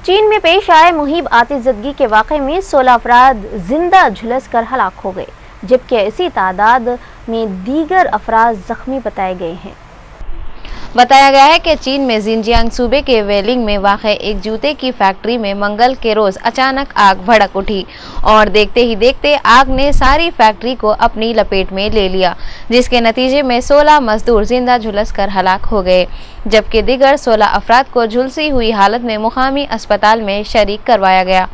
चीन में पेश आए मुहिब आतिशज़दगी के वाक़े में 16 अफराद जिंदा झुलस कर हलाक हो गए, जबकि इसी तादाद में दीगर अफराद जख्मी बताए गए हैं। बताया गया है कि चीन में जिनजियांग सूबे के वेलिंग में वाक़ एक जूते की फैक्ट्री में मंगल के रोज अचानक आग भड़क उठी और देखते ही देखते आग ने सारी फैक्ट्री को अपनी लपेट में ले लिया, जिसके नतीजे में 16 मजदूर जिंदा झुलस कर हलाक हो गए, जबकि दीगर 16 अफराद को झुलसी हुई हालत में मुकामी अस्पताल में शरीक करवाया गया।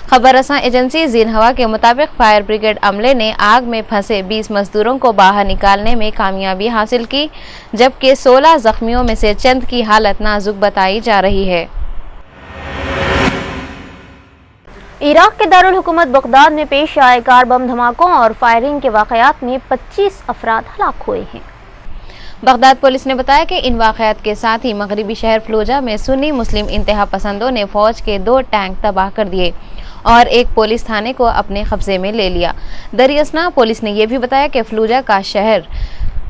खबर रसां एजेंसी जिन्हवा के मुताबिक फायर ब्रिगेड अमले ने आग में फंसे 20 मजदूरों को बाहर निकालने में कामयाबी हासिल की, जबकि 16 जख्मियों में से चंद की हालत नाजुक बताई जा रही है। इराक के दारुल हुकूमत बगदाद में पेश आए कार बम धमाकों और फायरिंग के वाक़यात में 25 अफराद हलाक हुए हैं। बगदाद पुलिस ने बताया कि इन वाक़यात के साथ ही मगरबी शहर फलूजा में सुन्नी मुस्लिम इंतहा पसंदों ने फौज के 2 टैंक तबाह कर दिए और एक पुलिस थाने को अपने कब्जे में ले लिया। दरियासना पुलिस ने यह भी बताया कि फलूजा का शहर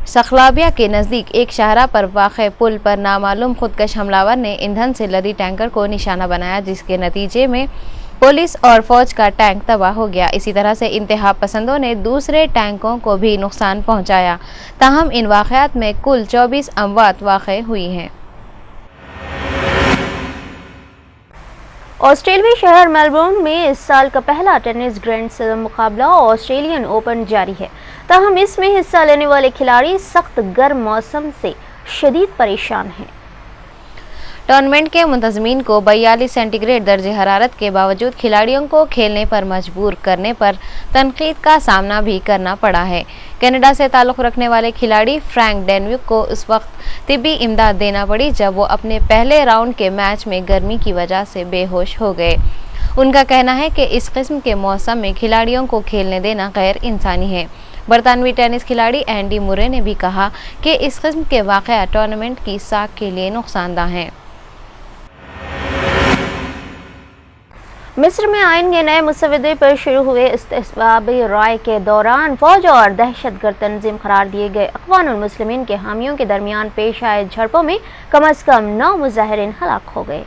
सखलाबिया के नज़दीक एक शाहरा पर वाक़े पुल पर नामालूम खुदकश हमलावर ने ईंधन से लदी टैंकर को निशाना बनाया, जिसके नतीजे में पुलिस और फौज का टैंक तबाह हो गया। इसी तरह से इंतहा पसंदों ने दूसरे टैंकों को भी नुकसान पहुंचाया। ताहम इन वाक़यात में कुल 24 अमवात वाक़े हुई हैं। ऑस्ट्रेलियाई शहर मेलबोर्न में इस साल का पहला टेनिस ग्रैंड स्लैम मुकाबला ऑस्ट्रेलियन ओपन जारी है। ताहम इसमें हिस्सा लेने वाले खिलाड़ी सख्त गर्म मौसम से शदीद परेशान हैं। टूर्नामेंट के मुंतज़मीन को 42 सेंटीग्रेड दर्जे हरारत के बावजूद खिलाड़ियों को खेलने पर मजबूर करने पर तनकीद का सामना भी करना पड़ा है। कनाडा से ताल्लुक़ रखने वाले खिलाड़ी फ्रैंक डेनविक को उस वक्त तिब्बी इमदाद देना पड़ी जब वो अपने पहले राउंड के मैच में गर्मी की वजह से बेहोश हो गए। उनका कहना है कि इस किस्म के मौसम में खिलाड़ियों को खेलने देना गैर इंसानी है। बरतानवी टेनिस खिलाड़ी एंडी मुरे ने भी कहा कि इस किस्म के वाक़या टूर्नामेंट की साख के लिए नुकसानदा हैं। मिस्र में आइन के नए मुसवदे पर शुरू हुए इस्तेहबाबी राय के दौरान फौज और दहशतगर्द तंजीम करार दिए गए अक़वानुल मुस्लिमीन के हामियों के दरमियान पेश आए झड़पों में कम अज़ कम 9 मुजाहिरीन हलाक हो गए।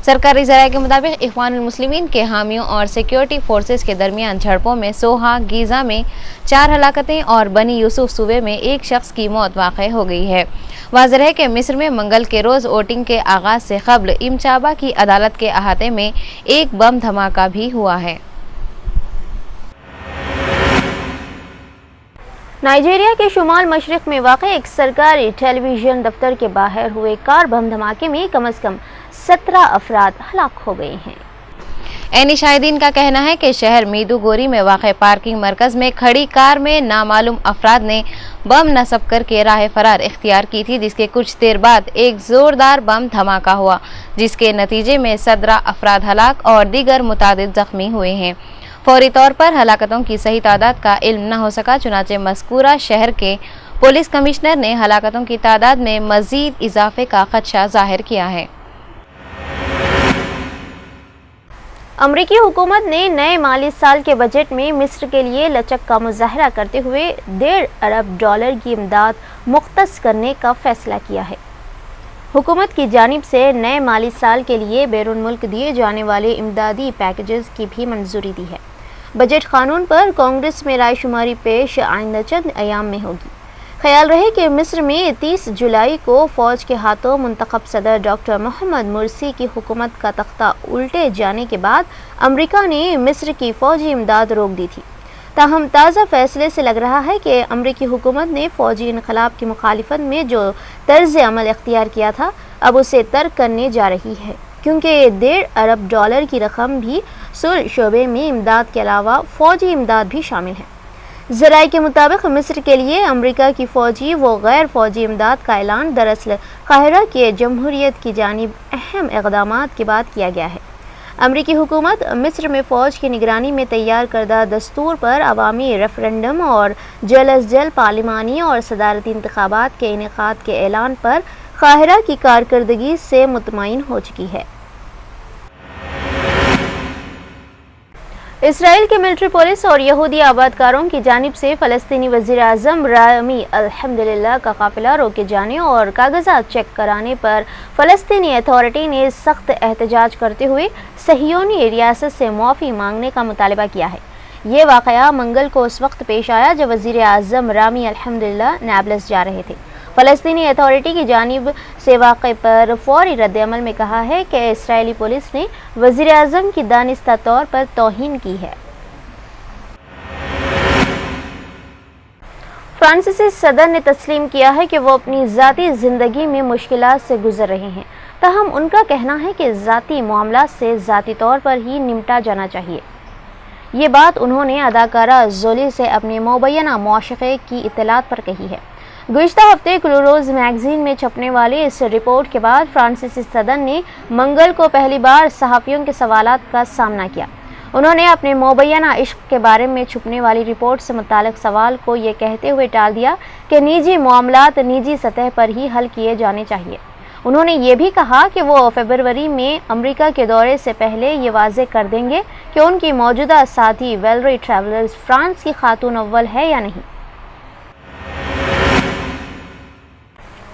सरकारी ज़राए के मुताबिक इख़वानुल मुस्लिमीन के हामियों और सिक्योरिटी फोर्सेस के दरमियान झड़पों में सोहा, गीज़ा में 4 हलाकतें और बनी यूसुफ सूबे में 1 शख्स की मौत वाक़ हो गई है। वाज़ेह है कि मिस्र में मंगल के रोज़ वोटिंग के आगाज़ से कब्ल इमचाबा की अदालत के अहाते में एक बम धमाका भी हुआ है। नाइजीरिया के शुमाल मशरिक में वाक़ एक सरकारी टेलीविजन दफ्तर के बाहर हुए कार बम धमाके में कम अज़ कम 17 अफराद हलाक हो गए हैं। ऐनी शाहिदीन का कहना है कि शहर मीदुगोरी में वाक़े पार्किंग मरकज़ में खड़ी कार में नामालूम अफराद ने बम नस्ब करके राह फरार इख्तियार की थी, जिसके कुछ देर बाद एक ज़ोरदार बम धमाका हुआ, जिसके नतीजे में 17 अफराद हलाक और दीगर मुतादिद ज़ख्मी हुए हैं। फौरी तौर पर हलाकतों की सही तादाद का इल्म न हो सका, चुनाचे मज़कूरा शहर के पुलिस कमिश्नर ने हलाकतों की तादाद में मज़ीद इजाफे का खदशा जाहिर किया है। अमरीकी हुकूमत ने नए माली साल के बजट में मिस्र के लिए लचक का मुजाहरा करते हुए $1.5 अरब की इमदाद मुख्तस करने का फैसला किया है। हुकूमत की जानिब से नए माली साल के लिए बैरून मुल्क दिए जाने वाले इमदादी पैकेजेस की भी मंजूरी दी है। बजट कानून पर कांग्रेस में रायशुमारी पेश आइंदा चंद अयाम में होगी। ख्याल रहे कि मिस्र में 30 जुलाई को फौज के हाथों मुंतखब सदर डॉक्टर मोहम्मद मुर्सी की हुकूमत का तख्ता उल्टे जाने के बाद अमेरिका ने मिस्र की फौजी इमदाद रोक दी थी। ताहम ताज़ा फैसले से लग रहा है कि अमेरिकी हुकूमत ने फौजी इनकलाब की मुखालिफत में जो तर्ज अमल इख्तियार किया था अब उसे तर्क करने जा रही है, क्योंकि $1.5 अरब की रकम भी सुलह शोबे में इमदाद के अलावा फौजी इमदाद भी शामिल है। ज़राए के मुताबिक मिस्र के लिए अमेरिका की फ़ौजी व गैर फ़ौजी इमदाद का ऐलान दरअसल काहिरा के जमहूरियत की जानिब अहम इक़दामात के बाद किया गया है। अमेरिकी हुकूमत मिस्र में फ़ौज की निगरानी में तैयार करदा दस्तूर पर अवामी रेफरेंडम और जल्द अज जल्द पार्लिमानी और सदारती इंतखाबात के इनेकाद के ऐलान पर काहिरा की कारकर्दगी से मुतमईन हो चुकी है। इसराइल की मिलिट्री पुलिस और यहूदी आबादकारों की जानिब से फ़लस्तीनी वज़ीर-ए-आज़म रामी अल्हम्दुलिल्लाह का काफ़िला रोके जाने और कागज़ात चेक कराने पर फ़लस्तीनी अथॉरिटी ने सख्त एहतजाज करते हुए सहियोनी रियासत से मुआफ़ी मांगने का मुतालबा किया है। ये वाक़या मंगल को उस वक्त पेश आया जब वज़ीर-ए-आज़म रामी अल्हम्दुलिल्लाह नाब्लस जा रहे थे। फ़लस्तीनी अथॉरिटी की जानिब से वाक़े पर फ़ौरी रद्द-ए-अमल में कहा है कि इसराइली पुलिस ने वज़ीर-ए-आज़म की दानिस्ता तौर पर तौहीन की है। फ्रांसीसी सदर ने तस्लीम किया है कि वो अपनी ज़ाती ज़िंदगी में मुश्किलात से गुजर रहे हैं, ताहम उनका कहना है कि ज़ाती मामला से ज़ाती तौर पर ही निपटा जाना चाहिए। ये बात उन्होंने अदाकारा जोली से अपने मुबैना मुआशक़े की इत्तलात पर कही है। गुज़िश्ता हफ्ते क्लूरोज़ मैगज़ीन में छपने वाली इस रिपोर्ट के बाद फ्रांसीसी सदर ने मंगल को पहली बार सहाफ़ियों के सवालात का सामना किया। उन्होंने अपने मुबैना इश्क के बारे में छुपने वाली रिपोर्ट से मुताल्लिक़ सवाल को ये कहते हुए टाल दिया कि निजी मामलात निजी सतह पर ही हल किए जाने चाहिए। उन्होंने ये भी कहा कि वो फरवरी में अमेरिका के दौरे से पहले ये वाज़ेह कर देंगे कि उनकी मौजूदा साथी वैलेरी ट्रैवलर्स फ्रांस की खातून अव्वल है या नहीं।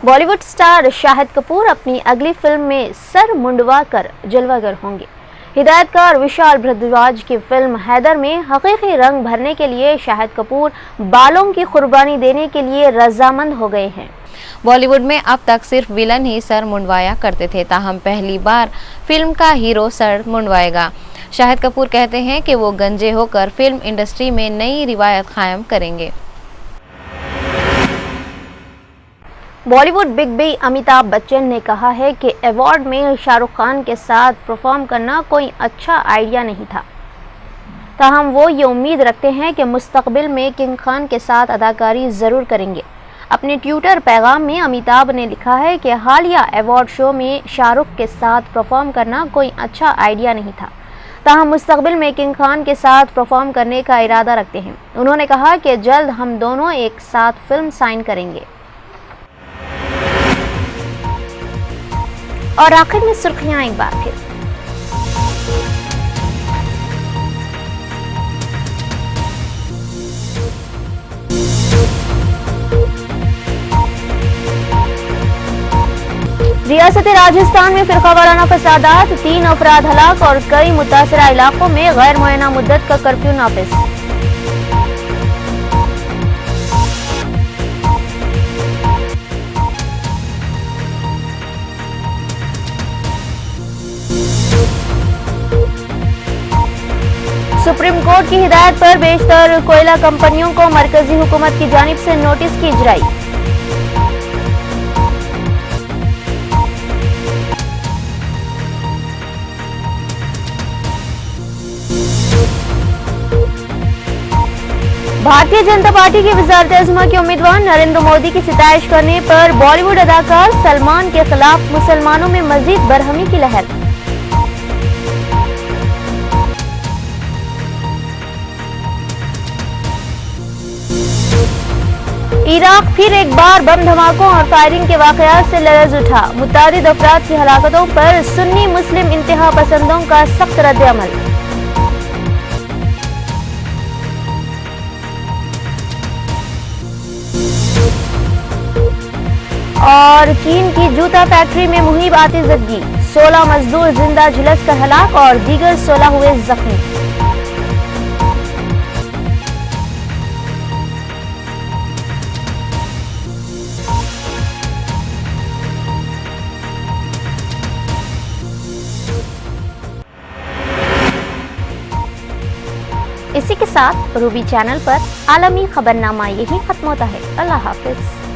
बॉलीवुड स्टार शाहिद कपूर अपनी अगली फिल्म में सर मुंडवा कर जलवागर होंगे। हिदायतकार विशाल भारद्वाज की फिल्म हैदर में हकीकी रंग भरने के लिए शाहिद कपूर बालों की कुर्बानी देने के लिए रजामंद हो गए हैं। बॉलीवुड में अब तक सिर्फ विलन ही सर मुंडवाया करते थे, ताहम पहली बार फिल्म का हीरो सर मुंडवाएगा। शाहिद कपूर कहते हैं कि वो गंजे होकर फिल्म इंडस्ट्री में नई रिवायत कायम करेंगे। बॉलीवुड बिग बी अमिताभ बच्चन ने कहा है कि अवार्ड में शाहरुख खान के साथ परफॉर्म करना कोई अच्छा आइडिया नहीं था, ताहम वो ये उम्मीद रखते हैं कि मुस्तकबिल में किंग खान के साथ अदाकारी ज़रूर करेंगे। अपने ट्विटर पैगाम में अमिताभ ने लिखा है कि हालिया अवार्ड शो में शाहरुख के साथ परफॉर्म करना कोई अच्छा आइडिया नहीं था, ताहम मुस्तकबिल में किंग खान के साथ परफॉर्म करने का इरादा रखते हैं। उन्होंने कहा कि जल्द हम दोनों एक साथ फिल्म साइन करेंगे। और आखिर में सुर्खियां एक बार फिर। रियासत राजस्थान में फिरकावाराना फसादात, 3 अफराद हलाक और कई मुतासरा इलाकों में गैर मुअय्यना मुद्दत का कर्फ्यू नाफिज। सुप्रीम कोर्ट की हिदायत पर बेशतर कोयला कंपनियों को मरकजी हुकूमत की जानिब से नोटिस की इजराई। भारतीय जनता पार्टी की वज़ारत आज़मा के उम्मीदवार नरेंद्र मोदी की सितारिश करने पर बॉलीवुड अदाकार सलमान के खिलाफ मुसलमानों में मजीद बरहमी की लहर। इराक फिर एक बार बम धमाकों और फायरिंग के वाकयात से लरज़ उठा। मुतादिद अफराद की हलाकतों पर सुन्नी मुस्लिम इंतहा पसंदों का सख्त रद्द-ए-अमल। और चीन की जूता फैक्ट्री में मुहिब आतिशबाजी, 16 मजदूर जिंदा झुलस कर हलाक और दीगर 16 हुए जख्मी। इसी के साथ रूबी चैनल पर आलमी खबरनामा यही खत्म होता है। अल्लाह हाफिज।